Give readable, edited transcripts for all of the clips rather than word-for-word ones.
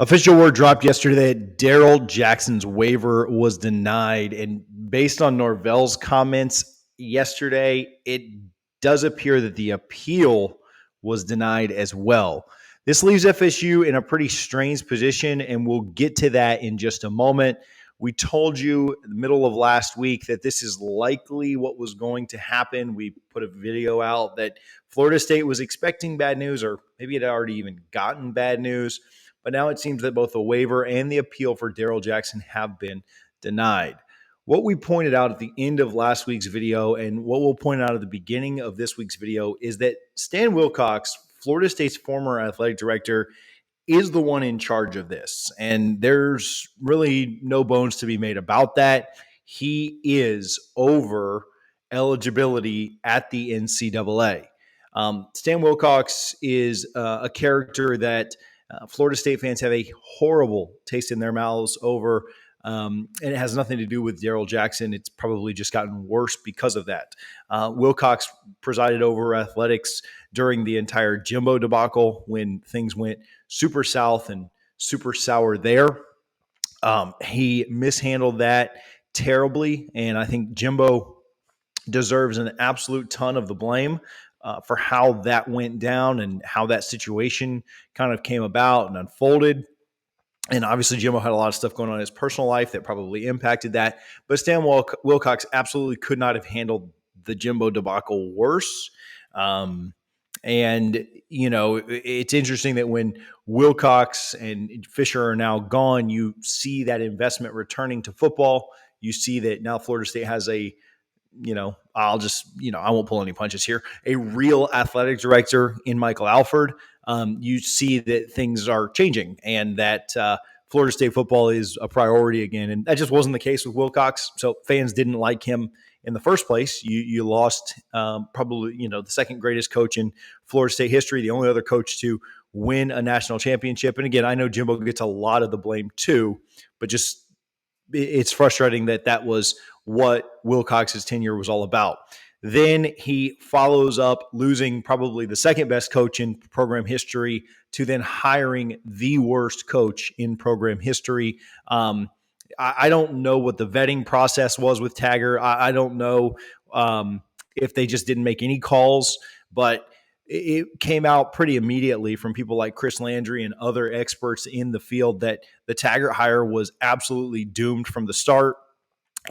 Official word dropped yesterday that Darrell Jackson's waiver was denied. And based on Norvell's comments yesterday, it does appear that the appeal was denied as well. This leaves FSU in a pretty strange position, and we'll get to that in just a moment. We told you in the middle of last week that this is likely what was going to happen. We put a video out that Florida State was expecting bad news, or maybe it had already even gotten bad news. But now it seems that both the waiver and the appeal for Darrell Jackson have been denied. What we pointed out at the end of last week's video and what we'll point out at the beginning of this week's video is that Stan Wilcox, Florida State's former athletic director, is the one in charge of this. And there's really no bones to be made about that. He is over eligibility at the NCAA. Stan Wilcox is a character that Florida State fans have a horrible taste in their mouths over, and it has nothing to do with Darrell Jackson. It's probably just gotten worse because of that. Wilcox presided over athletics during the entire Jimbo debacle when things went super south and super sour there. He mishandled that terribly, and I think Jimbo deserves an absolute ton of the blame for how that went down and how that situation kind of came about and unfolded. And obviously, Jimbo had a lot of stuff going on in his personal life that probably impacted that. But Stan Wilcox absolutely could not have handled the Jimbo debacle worse. And, you know, it's interesting that when Wilcox and Fisher are now gone, you see that investment returning to football. You see that now Florida State has a, I won't pull any punches here, a real athletic director in Michael Alford. You see that things are changing and that Florida State football is a priority again. And that just wasn't the case with Wilcox. So fans didn't like him in the first place. You lost probably, the second greatest coach in Florida State history, the only other coach to win a national championship. And again, I know Jimbo gets a lot of the blame too, but just it's frustrating that was what Wilcox's tenure was all about. Then he follows up losing probably the second best coach in program history to then hiring the worst coach in program history. I don't know what the vetting process was with Taggart. I don't know if they just didn't make any calls, but it came out pretty immediately from people like Chris Landry and other experts in the field that the Taggart hire was absolutely doomed from the start,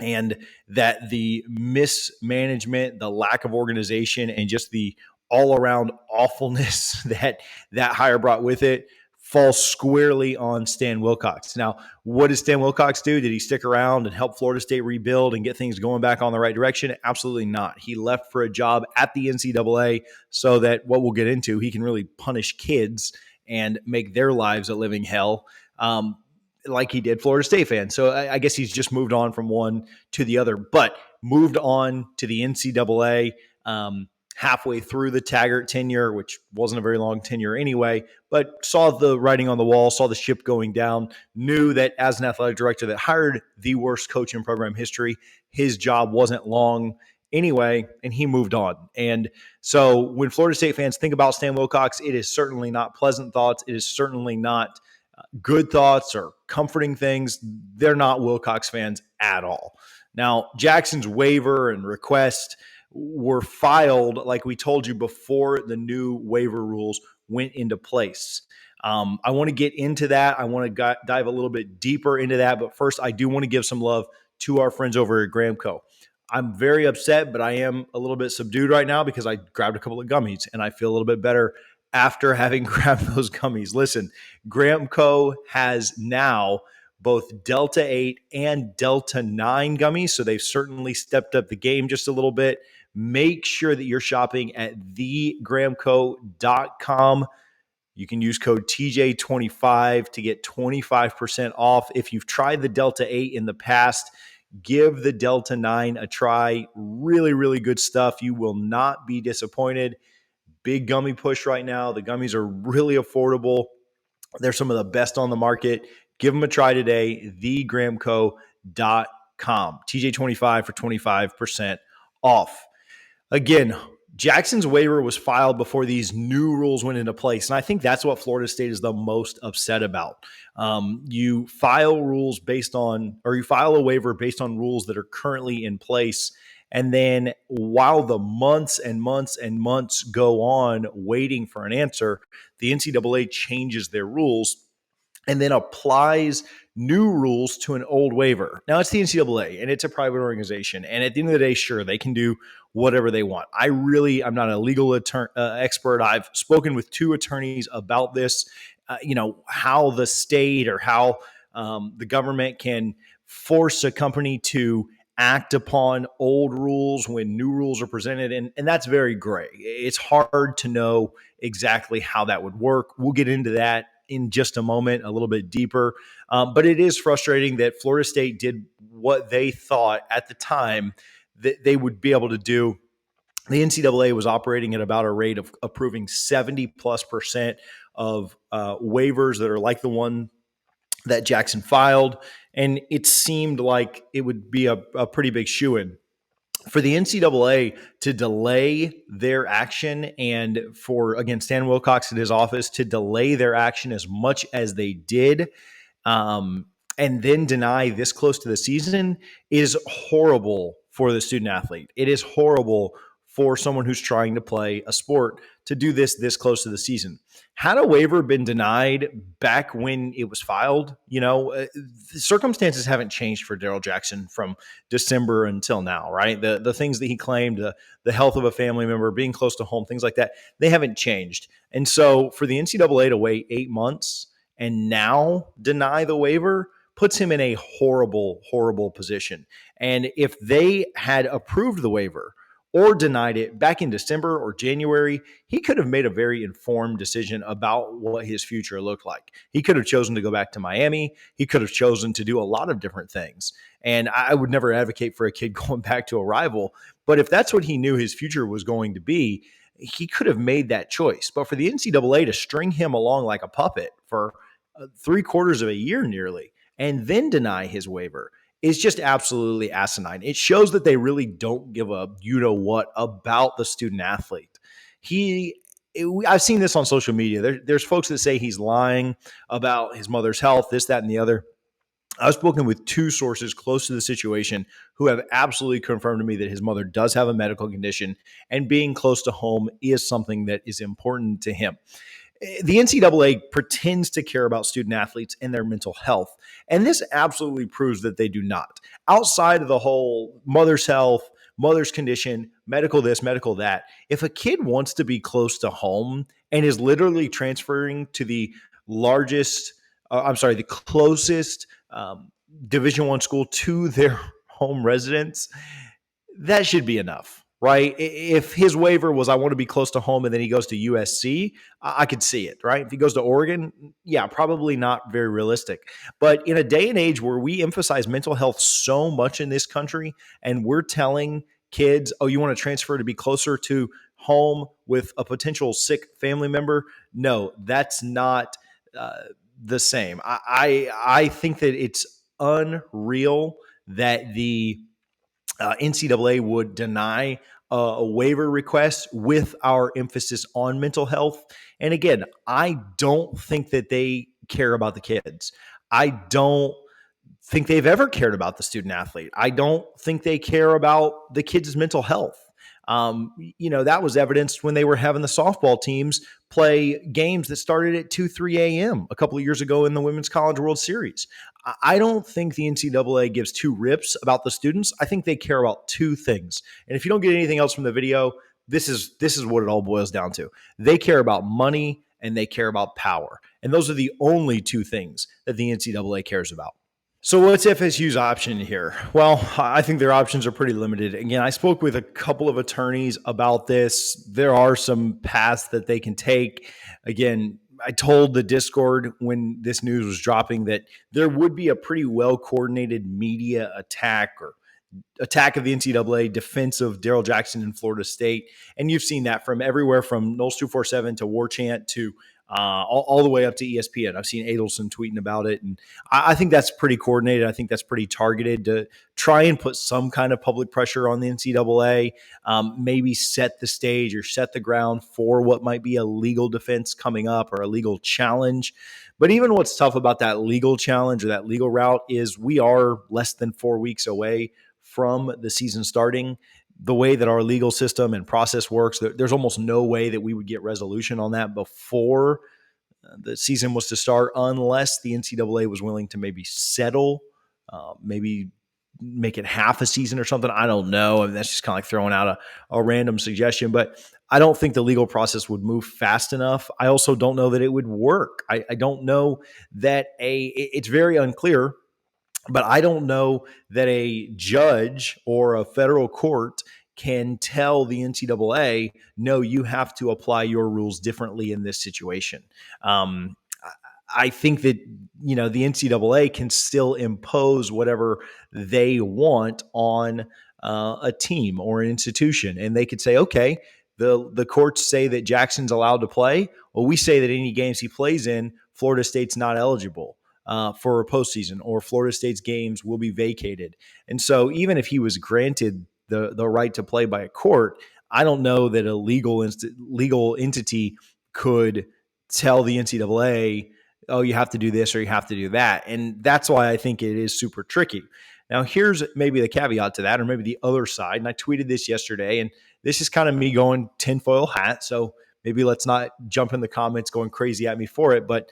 and that the mismanagement, the lack of organization, and just the all-around awfulness that hire brought with it falls squarely on Stan Wilcox. Now, what did Stan Wilcox do? Did he stick around and help Florida State rebuild and get things going back on the right direction? Absolutely not. He left for a job at the NCAA so that, what we'll get into, he can really punish kids and make their lives a living hell, like he did Florida State fans. So I guess he's just moved on from one to the other, but moved on to the NCAA halfway through the Taggart tenure, which wasn't a very long tenure anyway, but saw the writing on the wall, saw the ship going down, knew that as an athletic director that hired the worst coach in program history, his job wasn't long anyway, and he moved on. And so when Florida State fans think about Stan Wilcox, it is certainly not pleasant thoughts. It is certainly not good thoughts or comforting things. They're not Wilcox fans at all. Now, Jackson's waiver and request were filed, like we told you, before the new waiver rules went into place. I want to get into that. I want to dive a little bit deeper into that. But first, I do want to give some love to our friends over at Gramco. I'm very upset, but I am a little bit subdued right now because I grabbed a couple of gummies and I feel a little bit better after having grabbed those gummies. Listen, Gramco has now both Delta 8 and Delta 9 gummies, so they've certainly stepped up the game just a little bit. Make sure that you're shopping at thegramco.com. You can use code TJ25 to get 25% off. If you've tried the Delta 8 in the past, give the Delta 9 a try. Really, really good stuff. You will not be disappointed. Big gummy push right now. The gummies are really affordable. They're some of the best on the market. Give them a try today, thegramco.com. TJ25 for 25% off. Again, Jackson's waiver was filed before these new rules went into place. And I think that's what Florida State is the most upset about. You file you file a waiver based on rules that are currently in place. And then while the months and months and months go on waiting for an answer, the NCAA changes their rules and then applies new rules to an old waiver. Now, it's the NCAA, and it's a private organization. And at the end of the day, sure, they can do whatever they want. I'm not a legal expert. I've spoken with 2 attorneys about this, how the state or how the government can force a company to act upon old rules when new rules are presented. And that's very gray. It's hard to know exactly how that would work. We'll get into that in just a moment, a little bit deeper. But it is frustrating that Florida State did what they thought at the time that they would be able to do. The NCAA was operating at about a rate of approving 70+% of waivers that are like the one that Jackson filed. And it seemed like it would be a pretty big shoo-in for the NCAA to delay their action, and for, again, Stan Wilcox at his office to delay their action as much as they did, and then deny this close to the season is horrible for the student athlete. It is horrible for someone who's trying to play a sport to do this close to the season. Had a waiver been denied back when it was filed, the circumstances haven't changed for Darrell Jackson from December until now, right? The things that he claimed, the health of a family member, being close to home, things like that, they haven't changed. And so for the NCAA to wait 8 months and now deny the waiver puts him in a horrible, horrible position. And if they had approved the waiver or denied it back in December or January, he could have made a very informed decision about what his future looked like. He could have chosen to go back to Miami. He could have chosen to do a lot of different things. And I would never advocate for a kid going back to a rival. But if that's what he knew his future was going to be, he could have made that choice. But for the NCAA to string him along like a puppet for 3/4 of a year nearly, and then deny his waiver, is just absolutely asinine. It shows that they really don't give a you-know-what about the student athlete. I've seen this on social media. There's folks that say he's lying about his mother's health, this, that, and the other. I've spoken with 2 sources close to the situation who have absolutely confirmed to me that his mother does have a medical condition, and being close to home is something that is important to him. The NCAA pretends to care about student athletes and their mental health, and this absolutely proves that they do not. Outside of the whole mother's health, mother's condition, medical this, medical that, if a kid wants to be close to home and is literally transferring to the closest Division I school to their home residence, that should be enough, right? If his waiver was, I want to be close to home, and then he goes to USC, I could see it, right? If he goes to Oregon, yeah, probably not very realistic. But in a day and age where we emphasize mental health so much in this country, and we're telling kids, oh, you want to transfer to be closer to home with a potential sick family member? No, that's not the same. I think that it's unreal that the NCAA would deny a waiver request with our emphasis on mental health. And again, I don't think that they care about the kids. I don't think they've ever cared about the student athlete. I don't think they care about the kids' mental health. That was evidenced when they were having the softball teams play games that started at 2, 3 a.m. a couple of years ago in the Women's College World Series. I don't think the NCAA gives 2 rips about the students. I think they care about 2 things. And if you don't get anything else from the video, this is what it all boils down to. They care about money and they care about power. And those are the only 2 things that the NCAA cares about. So what's FSU's option here? Well, I think their options are pretty limited. Again, I spoke with a couple of attorneys about this. There are some paths that they can take. Again, I told the Discord when this news was dropping that there would be a pretty well-coordinated media attack of the NCAA, defense of Darrell Jackson in Florida State. And you've seen that from everywhere from Noles 247 to War Chant to all the way up to ESPN. I've seen Adelson tweeting about it, and I think that's pretty coordinated. I think that's pretty targeted to try and put some kind of public pressure on the NCAA, maybe set the stage or set the ground for what might be a legal defense coming up or a legal challenge. But even what's tough about that legal challenge or that legal route is we are less than 4 weeks away from the season starting. The way that our legal system and process works, there's almost no way that we would get resolution on that before the season was to start, unless the NCAA was willing to maybe settle, maybe make it half a season or something. I don't know. I mean, that's just kind of like throwing out a random suggestion, but I don't think the legal process would move fast enough. I also don't know that it would work. I don't know that it's very unclear, but I don't know that a judge or a federal court can tell the NCAA, no, you have to apply your rules differently in this situation. I think that, the NCAA can still impose whatever they want on a team or an institution. And they could say, okay, the courts say that Jackson's allowed to play. Well, we say that any games he plays in, Florida State's not eligible for a postseason, or Florida State's games will be vacated. And so even if he was granted the right to play by a court, I don't know that a legal entity could tell the NCAA, oh, you have to do this or you have to do that. And that's why I think it is super tricky. Now, here's maybe the caveat to that, or maybe the other side. And I tweeted this yesterday, and this is kind of me going tinfoil hat. So maybe let's not jump in the comments going crazy at me for it. But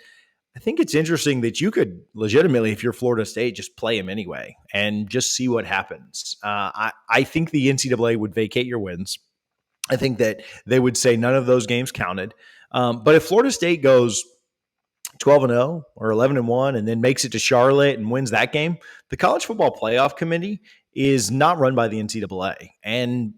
I think it's interesting that you could legitimately, if you're Florida State, just play him anyway and just see what happens. I think the NCAA would vacate your wins. I think that they would say none of those games counted. But if Florida State goes 12-0 or 11-1 and then makes it to Charlotte and wins that game, the College Football Playoff Committee is not run by the NCAA. And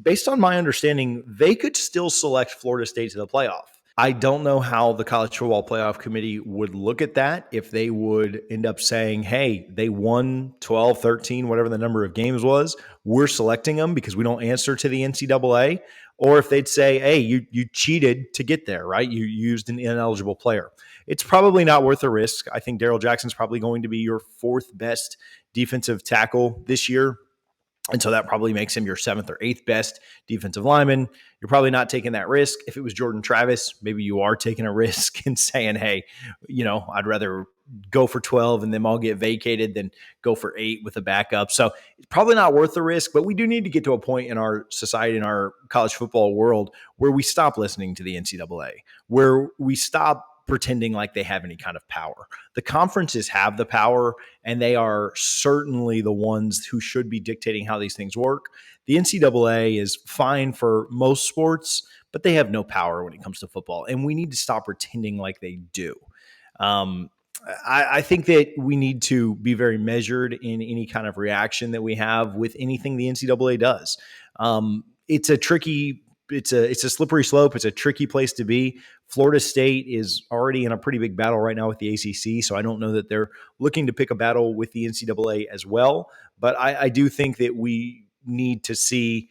based on my understanding, they could still select Florida State to the playoff. I don't know how the College Football Playoff Committee would look at that, if they would end up saying, hey, they won 12, 13, whatever the number of games was, we're selecting them because we don't answer to the NCAA, or if they'd say, hey, you cheated to get there, right? You used an ineligible player. It's probably not worth the risk. I think Darrell Jackson's probably going to be your fourth best defensive tackle this year. And so that probably makes him your seventh or eighth best defensive lineman. You're probably not taking that risk. If it was Jordan Travis, maybe you are taking a risk and saying, hey, I'd rather go for 12 and them all get vacated than go for 8 with a backup. So it's probably not worth the risk, but we do need to get to a point in our society, in our college football world, where we stop listening to the NCAA, where we stop pretending like they have any kind of power. The conferences have the power, and they are certainly the ones who should be dictating how these things work. The NCAA is fine for most sports, but they have no power when it comes to football, and we need to stop pretending like they do. I think that we need to be very measured in any kind of reaction that we have with anything the NCAA does. It's a slippery slope. It's a tricky place to be. Florida State is already in a pretty big battle right now with the ACC, so I don't know that they're looking to pick a battle with the NCAA as well. But I do think that we need to see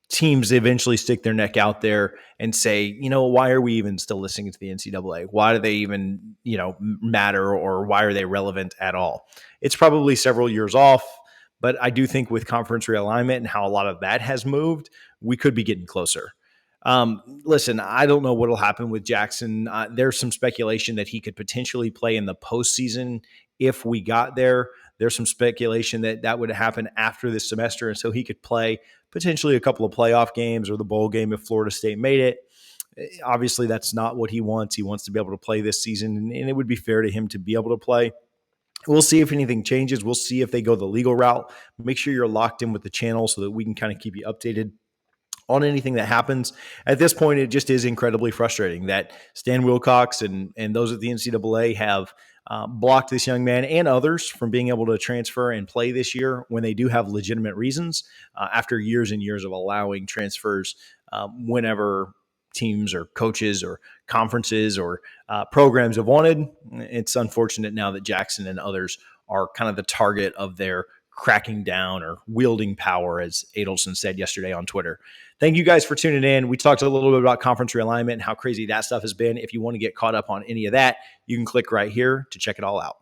teams eventually stick their neck out there and say, why are we even still listening to the NCAA? Why do they even, matter, or why are they relevant at all? It's probably several years off. But I do think with conference realignment and how a lot of that has moved, we could be getting closer. Listen, I don't know what will happen with Jackson. There's some speculation that he could potentially play in the postseason if we got there. There's some speculation that would happen after this semester, and so he could play potentially a couple of playoff games or the bowl game if Florida State made it. Obviously, that's not what he wants. He wants to be able to play this season, and it would be fair to him to be able to play. We'll see if anything changes. We'll see if they go the legal route. Make sure you're locked in with the channel so that we can kind of keep you updated on anything that happens. At this point, it just is incredibly frustrating that Stan Wilcox and those at the NCAA have blocked this young man and others from being able to transfer and play this year when they do have legitimate reasons after years and years of allowing transfers whenever teams or coaches or conferences or programs have wanted. It's unfortunate now that Jackson and others are kind of the target of their cracking down or wielding power, as Adelson said yesterday on Twitter. Thank you guys for tuning in. We talked a little bit about conference realignment and how crazy that stuff has been. If you want to get caught up on any of that, you can click right here to check it all out.